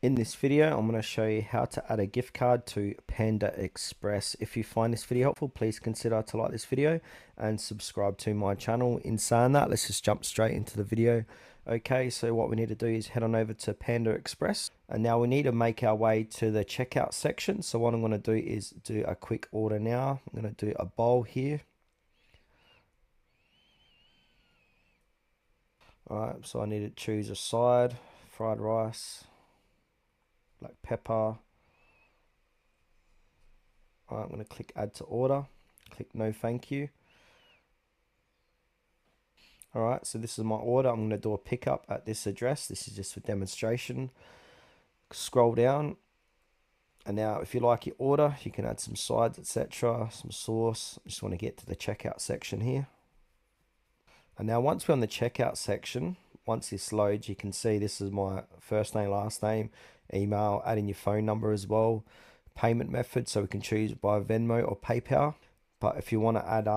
In this video, I'm going to show you how to add a gift card to Panda Express. If you find this video helpful, please consider to like this video and subscribe to my channel. In saying that, let's just jump straight into the video. Okay, so what we need to do is head on over to Panda Express, and now we need to make our way to the checkout section. So what I'm going to do is do a quick order now. I'm going to do a bowl here. Alright, so I need to choose a side, fried rice, black pepper. I'm going to click add to order, click no thank you. Alright, so this is my order. I'm going to do a pickup at this address. This is just for demonstration. Scroll down, and now if you like your order, you can add some sides, etc., some sauce. I just want to get to the checkout section here. And now once we're on the checkout section, once this loads, you can see this is my first name, last name, email, add in your phone number as well. Payment method, so we can choose by Venmo or PayPal. But if you want to add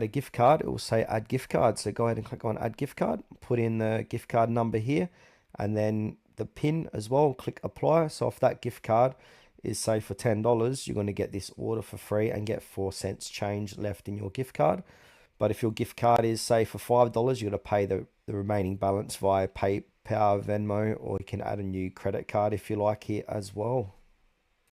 a gift card, it will say add gift card. So go ahead and click on add gift card, put in the gift card number here, and then the PIN as well, click apply. So if that gift card is say for $10, you're going to get this order for free and get 4 cents change left in your gift card. But if your gift card is say for $5, you're going to pay the remaining balance via PayPal, Venmo, or you can add a new credit card if you like here as well.